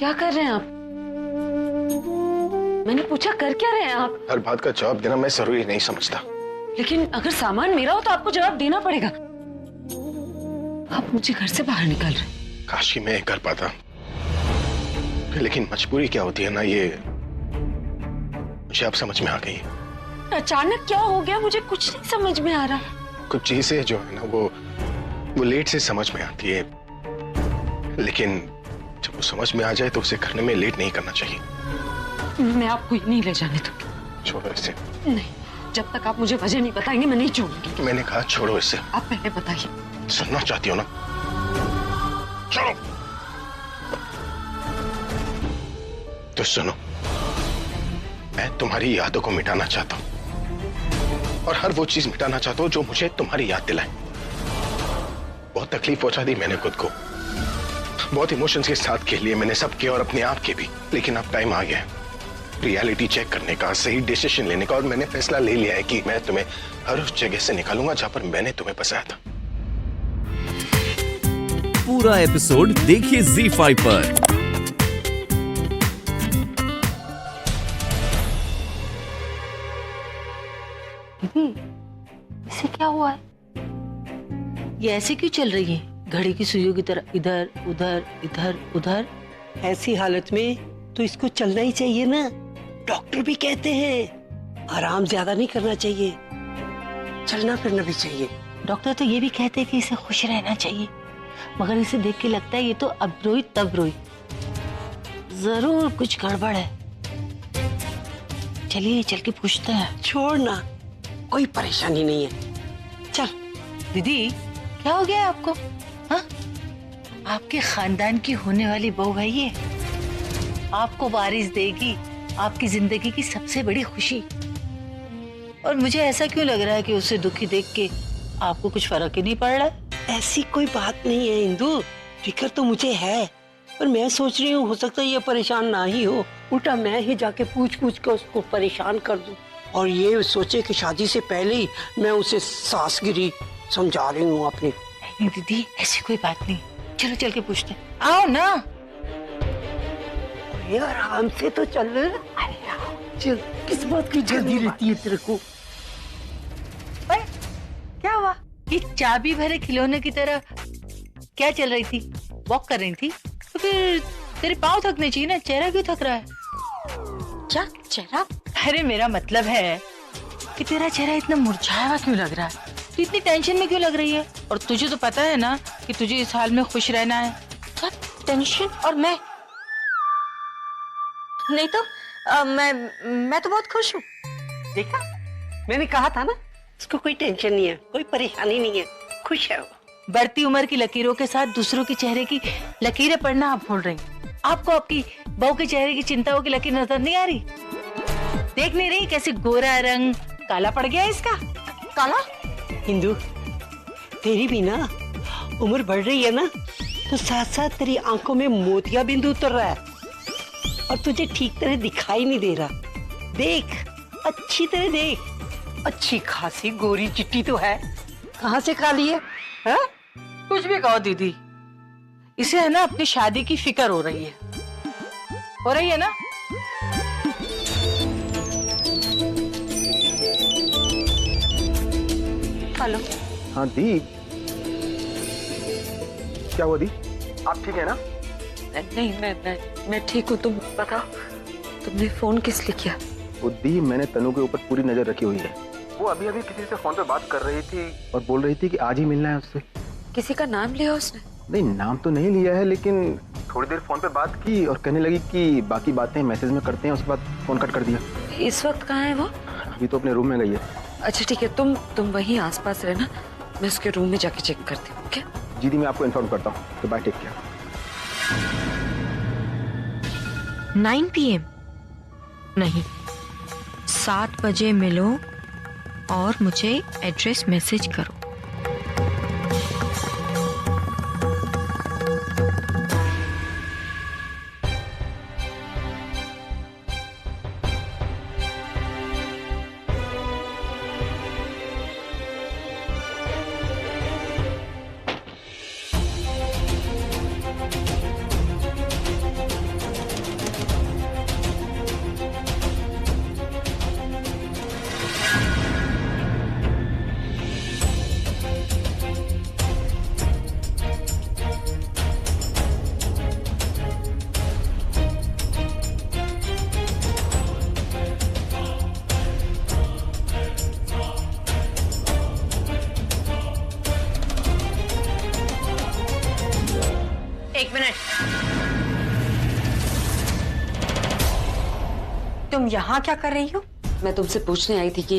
क्या कर रहे हैं आप? मैंने पूछा कर क्या रहे हैं आप? हर बात का जवाब देना मैं जरूरी नहीं समझता। लेकिन अगर सामान मेरा हो तो आपको जवाब देना पड़ेगा। आप मुझे घर से बाहर निकाल रहे। काश मैं कर पाता, लेकिन मजबूरी क्या होती है ना, ये मुझे अब समझ में आ गई। अचानक क्या हो गया, मुझे कुछ नहीं समझ में आ रहा। कुछ चीजें जो है ना वो लेट से समझ में आती है, लेकिन जब वो समझ में आ जाए तो उसे करने में लेट नहीं करना चाहिए। मैं आपको नहीं ले जाने दूंगी। छोड़ो इसे। नहीं, जब तक आप मुझे वजह नहीं बताएंगे मैं नहीं छोड़ूंगी। मैंने कहा छोड़ो इसे। आप पहले बताइए। सुनना चाहती हो ना? छोड़ो। तो सुनो, मैं तुम्हारी यादों को मिटाना चाहता हूं और हर वो चीज मिटाना चाहता हूं जो मुझे तुम्हारी याद दिलाए। बहुत तकलीफ पहुंचा दी मैंने खुद को, बहुत इमोशंस के साथ खेल लिए मैंने, सबके और अपने आप के भी। लेकिन अब टाइम आ गया है रियलिटी चेक करने का, सही डिसीजन लेने का, और मैंने फैसला ले लिया है कि मैं तुम्हें हर उस जगह से निकालूंगा जहां पर मैंने तुम्हें फंसाया था। पूरा एपिसोड देखिए ZEE5 पर। दीदी, इसे क्या हुआ है? ये ऐसे क्यों चल रही है, घड़ी की सुइयों की तरह, इधर उधर इधर उधर? ऐसी हालत में तो इसको चलना ही चाहिए ना। डॉक्टर भी कहते हैं आराम ज्यादा नहीं करना चाहिए, चलना फिरना भी चाहिए। डॉक्टर तो ये भी कहते हैं कि इसे खुश रहना चाहिए, मगर इसे देख के लगता है ये तो अब रोई तब रोई। जरूर कुछ गड़बड़ है। चलिए चल के पूछते हैं। छोड़ ना, कोई परेशानी नहीं है, चल। दीदी, क्या हो गया आपको? हाँ, आपके खानदान की होने वाली बहू है ये, आपको वारिस देगी आपकी जिंदगी की सबसे बड़ी खुशी। और मुझे ऐसा क्यों लग रहा है कि उसे दुखी देख के आपको कुछ फर्क ही नहीं पड़ रहा है। ऐसी कोई बात नहीं है इंदु, फिक्र तो मुझे है, पर मैं सोच रही हूँ हो सकता है ये परेशान ना ही हो, उल्टा मैं ही जाके पूछ के उसको परेशान कर दूं, और ये सोचे कि शादी से पहले ही मैं उसे सासगिरी समझा रही हूँ अपनी। नहीं दीदी, ऐसी कोई बात नहीं, चलो चल के पूछते। आओ ना। ये आराम से तो चल। चल, किस बात की जल्दी रहती है तेरे को? क्या हुआ? ये चाबी भरे खिलौने की तरह क्या चल रही थी? वॉक कर रही थी? तो फिर तेरे पाँव थकने चाहिए ना, चेहरा क्यों थक रहा है? क्या चेहरा? अरे मेरा मतलब है कि तेरा चेहरा इतना मुरझाया हुआ क्यों लग रहा है? तू इतनी टेंशन में क्यों लग रही है? और तुझे तो पता है ना कि तुझे इस हाल में खुश रहना है। क्या टेंशन? और मैं नहीं तो मैं तो बहुत खुश हूँ। देखा, मैंने कहा था ना, इसको कोई टेंशन नहीं है, कोई परेशानी नहीं है, खुश है वो। बढ़ती उम्र की लकीरों के साथ दूसरों के चेहरे की लकीरें पढ़ना आप भूल रही। आपको आपकी बहू के चेहरे की चिंताओं की लकीर नजर नहीं आ रही? देख नहीं रही कैसे गोरा रंग काला पड़ गया इसका? काला? हिंदू, तेरी भी ना उम्र बढ़ रही है ना, तो साथ साथ तेरी आंखों में मोतिया बिंदु उतर रहा है और तुझे ठीक तरह दिखाई नहीं दे रहा। देख, अच्छी तरह देख, अच्छी खासी गोरी चिट्टी तो है, कहाँ से काली है? हा? कुछ भी कहो दीदी, इसे है ना अपनी शादी की फिक्र हो रही है। हो रही है ना? हेलो। हाँ दी, क्या हुआ दी? आप ठीक है ना? नहीं, मैं ठीक हूँ। तुम बताओ, तुमने फोन किस लिए किया? वो दी, मैंने तनु के ऊपर पूरी नजर रखी हुई है। वो अभी अभी किसी से फोन पे बात कर रही थी और बोल रही थी कि आज ही मिलना है उससे। किसी का नाम लिया उसने? नहीं, नाम तो नहीं लिया है, लेकिन थोड़ी देर फोन पे बात की और कहने लगी कि बाकी बातें मैसेज में करते हैं। उसके बाद फोन कट कर दिया। इस वक्त कहाँ है वो? अभी तो अपने रूम में गई है। अच्छा ठीक है, तुम वहीं आसपास रहना, मैं उसके रूम में जाके चेक करती हूँ। ओके जी दी, मैं आपको इन्फॉर्म करता हूँ। तो बाय, टेक केयर। 9 PM नहीं, 7 बजे मिलो और मुझे एड्रेस मैसेज करो। तुम यहाँ क्या कर रही हो? मैं तुमसे पूछने आई थी कि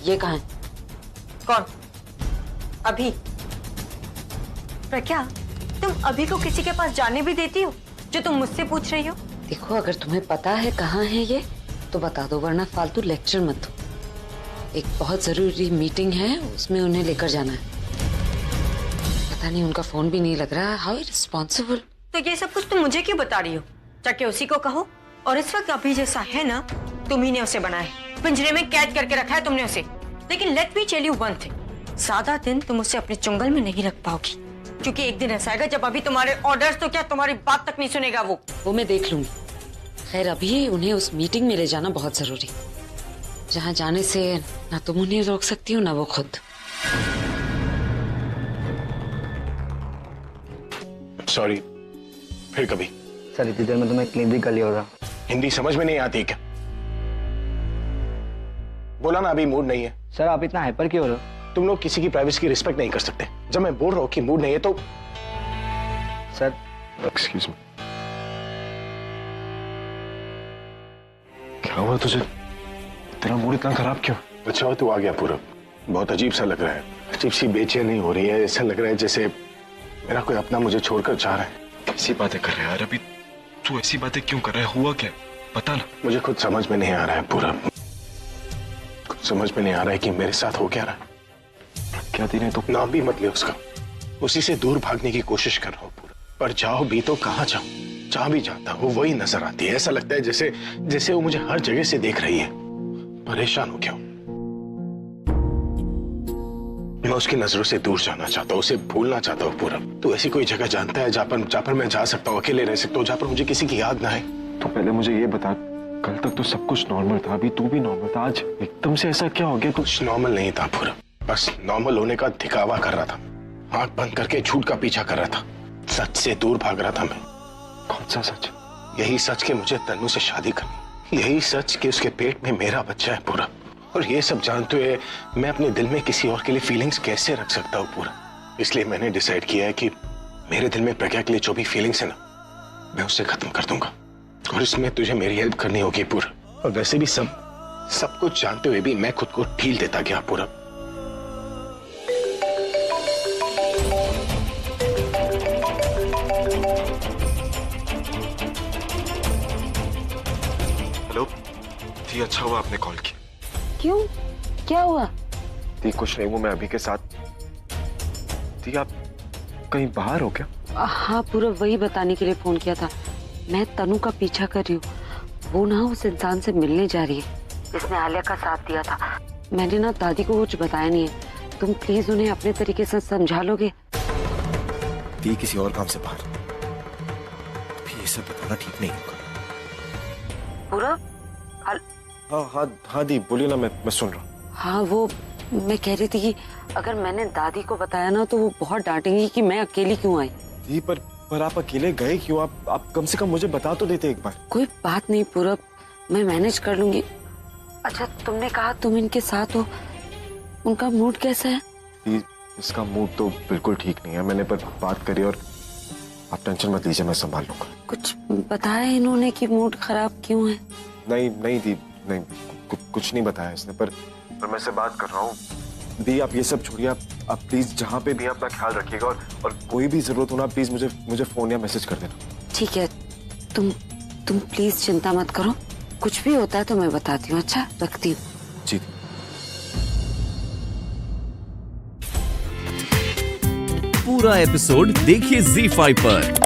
ये कहाँ है? कौन? अभी? प्रज्ञा, तुम अभी को किसी के पास जाने भी देती हो जो तुम मुझसे पूछ रही हो? देखो, अगर तुम्हें पता है कहाँ है ये तो बता दो, वरना फालतू लेक्चर मत दो। एक बहुत जरूरी मीटिंग है, उसमें उन्हें लेकर जाना है। पता नहीं, उनका फोन भी नहीं लग रहा। How irresponsible. तो ये सब कुछ तुम मुझे क्यों बता रही हो? जाके उसी को कहो। और इस वक्त अभी जैसा है ना, तुम ही ने उसे बनाया है, पिंजरे में कैद करके रखा है तुमने उसे। लेकिन let me tell you one thing, ज्यादा दिन तुम उसे अपने चुंगल में नहीं रख पाओगी, क्योंकि एक दिन ऐसा आएगा जब अभी तुम्हारे ऑर्डर्स तो क्या तुम्हारी बात तक नहीं सुनेगा वो मैं देख लूंगी। खैर, अभी उन्हें उस मीटिंग में ले जाना बहुत जरूरी, जहाँ जाने से ना तुम उन्हें रोक सकती हो ना वो खुद। सॉरी, फिर कभी। सर इतनी देर में तो मैं क्लीन भी कर लिया होगा। हिंदी समझ में नहीं आती क्या? बोला ना, अभी मूड नहीं है। सर आप इतना हाइपर क्यों हो रहे हो? तुम लोग किसी की प्राइवेसी की रिस्पेक्ट नहीं कर सकते। जब मैं बोल रहा हूँ कि मूड नहीं है तो सर एक्सक्यूज मी। क्या हुआ तुझे? तेरा मूड इतना खराब क्यों? अच्छा हो तू आ गया पूरा। बहुत अजीब सा लग रहा है, अजीब सी बेचैनी हो रही है। ऐसा लग रहा है जैसे मेरा कोई अपना मुझे छोड़कर जा रहा है। कैसी बातें कर रहा है यार? अभी तू ऐसी बातें क्यों कर रहा है? हुआ क्या? बता ना। मुझे खुद समझ में नहीं आ रहा है पूरा। कुछ समझ में नहीं आ रहा है कि मेरे साथ हो क्या रहा है। क्या दिन तो नाम भी मत ले उसका। उसी से दूर भागने की कोशिश कर रहा हूँ पूरा, पर जाओ भी तो कहाँ जाऊं? जहां भी जाता हूँ वही नजर आती है। ऐसा लगता है जैसे जैसे वो मुझे हर जगह से देख रही है। परेशान हो क्यों? मैं उसकी नजरों से दूर जाना चाहता हूँ, उसे भूलना चाहता हूँ पूरा। तो ऐसी कोई जगह जानता है जहाँ पर मैं जा सकता हूँ, अकेले रह सकता हूँ, जहाँ पर मुझे किसी की याद ना आए? तो पहले मुझे ये बता, कल तक तो सब कुछ नॉर्मल था, अभी तू भी नॉर्मल था, आज एकदम से ऐसा क्या हो गया? कुछ नॉर्मल नहीं था पूरा, बस नॉर्मल होने का दिखावा कर रहा था। आंख बंद करके झूठ का पीछा कर रहा था। सच से दूर भाग रहा था मैं। कौन सा सच? यही सच कि मुझे तन्नू से शादी करनी, यही सच कि उसके पेट में मेरा बच्चा है पूरा। और ये सब जानते हुए मैं अपने दिल में किसी और के लिए फीलिंग्स कैसे रख सकता हूँ पूरा। इसलिए मैंने डिसाइड किया है कि मेरे दिल में प्रज्ञा के लिए जो भी फीलिंग्स है ना, मैं उससे खत्म कर दूंगा। और इसमें तुझे मेरी हेल्प करनी होगी पूरा। और वैसे भी सब कुछ जानते हुए भी मैं खुद को ढील देता गया पूरा। हेलो दी, अच्छा हुआ आपने कॉल किया। क्यों, क्या हुआ? दी कुछ नहीं, वो मैं अभी के साथ। दी आप कहीं बाहर हो क्या? हाँ, पूरा वही बताने के लिए फोन किया था। मैं तनु का पीछा कर रही हूँ। वो ना उस इंसान से मिलने जा रही है जिसने आलिया का साथ दिया था। मैंने ना दादी को कुछ बताया नहीं है। तुम प्लीज उन्हें अपने तरीके से समझा लोगे? दी किसी और काम से बाहर, अभी ये सब बताना ठीक नहीं होगा। पूरा हाँ दी बोलिए ना, मैं सुन रहा हूँ। हाँ, वो मैं कह रही थी कि अगर मैंने दादी को बताया ना तो वो बहुत डांटेंगी कि मैं अकेली क्यों आई। दी पर आप अकेले गए क्यों? आप कम से कम मुझे बता तो देते एक बार। कोई बात नहीं पूरब, मैं मैनेज कर लूंगी। अच्छा, तुमने कहा तुम इनके साथ हो, उनका मूड कैसा है? दी इसका मूड तो बिल्कुल ठीक नहीं है। मैंने पर बात करी और आप टेंशन मत लीजिए, मैं संभाल लूंगा। कुछ बताया इन्होंने कि मूड खराब क्यों है? नहीं दी, नहीं कुछ नहीं बताया इसने, पर मैं से बात कर रहा हूँ। दी आप ये सब छोड़िए, आप प्लीज जहाँ पे भी अपना ख्याल रखिएगा, और कोई भी जरूरत हो ना प्लीज मुझे फोन या मैसेज कर देना। ठीक है, तुम प्लीज चिंता मत करो। कुछ भी होता है तो मैं बताती हूँ। अच्छा, रखती हूँ। जी। पूरा एपिसोड देखिए ZEE5 पर।